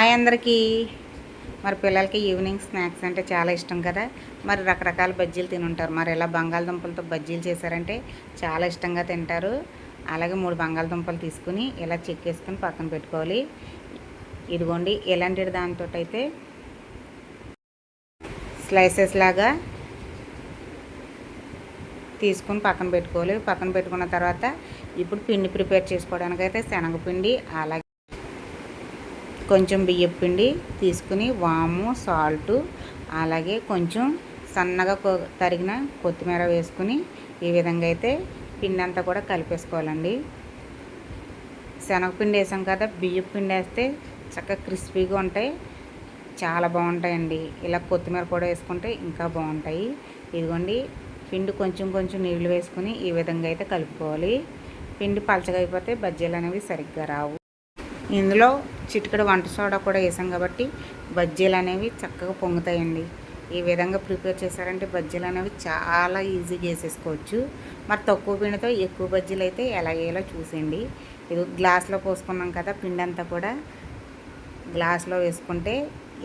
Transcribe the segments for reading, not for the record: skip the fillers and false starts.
Hi అందరికీ. మరి పిల్లలకి ఈవినింగ్ స్నాక్స్ అంటే చాలా ఇష్టం కదా. మరి రకరకాల బజ్జీలు తినుంటారు. మరి ఇలా బంగాళదుంపలతో బజ్జీలు చేశారంటే చాలా ఇష్టంగా తింటారు. అలాగే 3 బంగాళదుంపలు తీసుకుని ఇలా చెక్కేసుకుని పక్కన పెట్టుకోవాలి. ఇదిగోండి ఇలాంటి దాంతో అయితే స్లైసెస్ లాగా తీసుకుని పక్కన పెట్టుకోవాలి. పక్కన పెట్టుకున్న తర్వాత ఇప్పుడు పిండి ప్రిపేర్ చేసుకోవడానికి అయితే శనగపిండి, అలాగే కొంచెం బియ్యం పిండి తీసుకుని వాము, సాల్టు, అలాగే కొంచెం సన్నగా తరిగిన కొత్తిమీర వేసుకుని ఈ విధంగా అయితే పిండి అంతా కూడా కలిపేసుకోవాలండి. శనగపిండి వేసాం కదా, బియ్యం పిండి వేస్తే చక్కగా క్రిస్పీగా ఉంటాయి, చాలా బాగుంటాయండి. ఇలా కొత్తిమీర కూడా వేసుకుంటే ఇంకా బాగుంటాయి. ఇదిగోండి పిండి కొంచెం కొంచెం నీళ్ళు వేసుకుని ఈ విధంగా అయితే కలుపుకోవాలి. పిండి పలచగా అయిపోతే బజ్జీలు అనేవి సరిగ్గా రావు. ఇందులో చిటికెడు వంట సోడా కూడా వేసాం కాబట్టి బజ్జీలు అనేవి చక్కగా పొంగుతాయండి. ఈ విధంగా ప్రిపేర్ చేశారంటే బజ్జీలు అనేవి చాలా ఈజీగా వేసేసుకోవచ్చు. మరి తక్కువ పిండితో ఎక్కువ బజ్జీలు అయితే ఎలా వేయాలో చూసేయండి. ఇది గ్లాస్లో పోసుకున్నాం కదా, పిండి అంతా కూడా గ్లాస్లో వేసుకుంటే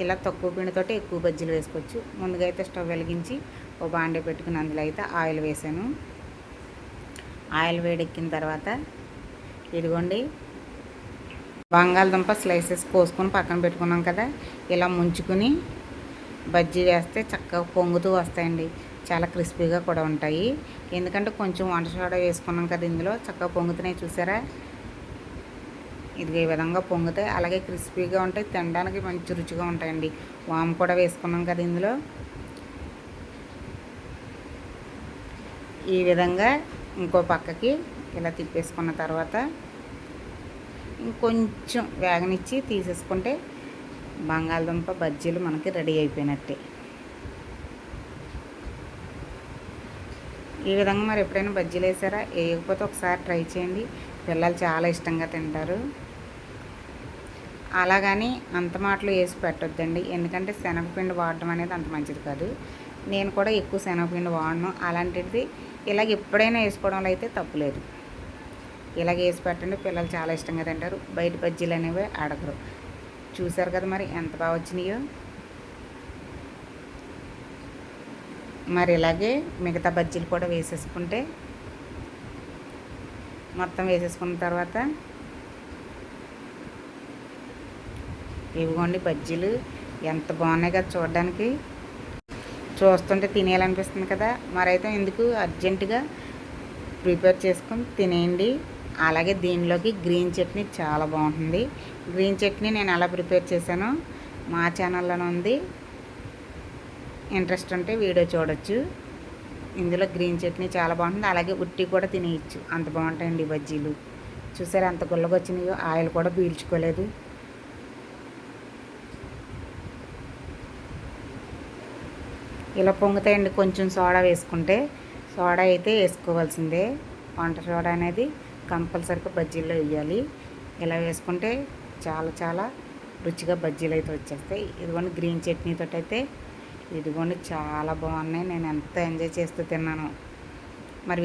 ఇలా తక్కువ పిండితోటి ఎక్కువ బజ్జీలు వేసుకోవచ్చు. ముందుగా అయితే స్టవ్ వెలిగించి ఓ బాండీ పెట్టుకుని అందులో అయితే ఆయిల్ వేసాను. ఆయిల్ వేడెక్కిన తర్వాత ఇదిగోండి బంగాళదుంప స్లైసెస్ కోసుకొని పక్కన పెట్టుకున్నాం కదా, ఇలా ముంచుకుని బజ్జీ వేస్తే చక్కగా పొంగుతూ వస్తాయండి. చాలా క్రిస్పీగా కూడా ఉంటాయి. ఎందుకంటే కొంచెం వంట సోడా వేసుకున్నాం కదా, ఇందులో చక్కగా పొంగుతున్నాయి చూసారా. ఇది ఈ విధంగా పొంగుతాయి, అలాగే క్రిస్పీగా ఉంటాయి, తినడానికి మంచి రుచిగా ఉంటాయండి. వాము కూడా వేసుకున్నాం కదా ఇందులో. ఈ విధంగా ఇంకో పక్కకి ఇలా తిప్పేసుకున్న తర్వాత ఇంకొంచెం వేగనిచ్చి తీసేసుకుంటే బంగాళదుంప బజ్జీలు మనకి రెడీ అయిపోయినట్టే. ఈ విధంగా మరి ఎప్పుడైనా బజ్జీలు వేసారా? వేయకపోతే ఒకసారి ట్రై చేయండి, పిల్లలు చాలా ఇష్టంగా తింటారు. అలాగని అంత మాటలు వేసి పెట్టొద్దండి, ఎందుకంటే శనగపిండి వాడడం అనేది అంత మంచిది కాదు. నేను కూడా ఎక్కువ శనగపిండి వాడను. అలాంటిది ఇలాగ ఎప్పుడైనా వేసుకోవడంలో అయితే తప్పులేదు. ఇలాగ వేసి పెట్టండి, పిల్లలు చాలా ఇష్టంగా తింటారు. బయట బజ్జీలు అనేవి అడగరు. చూసారు కదా మరి ఎంత బాగా వచ్చినాయో. మరి ఇలాగే మిగతా బజ్జీలు కూడా వేసేసుకుంటే మొత్తం వేసేసుకున్న తర్వాత ఇవిగోండి బజ్జీలు ఎంత బాగున్నాయి కదా చూడడానికి. చూస్తుంటే తినేయాలనిపిస్తుంది కదా. మరైతే ఎందుకు అర్జెంటుగా ప్రిపేర్ చేసుకొని తినేయండి. అలాగే దీనిలోకి గ్రీన్ చట్నీ చాలా బాగుంటుంది. గ్రీన్ చట్నీ నేను ఎలా ప్రిపేర్ చేశానో మా ఛానల్లోనే ఉంది, ఇంట్రెస్ట్ ఉంటే వీడియో చూడొచ్చు. ఇందులో గ్రీన్ చట్నీ చాలా బాగుంటుంది, అలాగే ఉట్టి కూడా తినేయచ్చు, అంత బాగుంటాయండి బజ్జీలు. చూసారా అంత గుల్లగా వచ్చినాయో, ఆయిల్ కూడా పీల్చుకోలేదు. ఇలా పొంగుతాయండి. కొంచెం సోడా వేసుకుంటే, సోడా అయితే వేసుకోవాల్సిందే, వంట సోడా అనేది కంపల్సరీగా బజ్జీల్లో వేయాలి. ఇలా వేసుకుంటే చాలా చాలా రుచిగా బజ్జీలు అయితే వచ్చేస్తాయి. ఇదిగోండి గ్రీన్ చట్నీతో అయితే ఇదిగోండి చాలా బాగున్నాయి. నేను ఎంత ఎంజాయ్ చేస్తూ తిన్నాను. మరి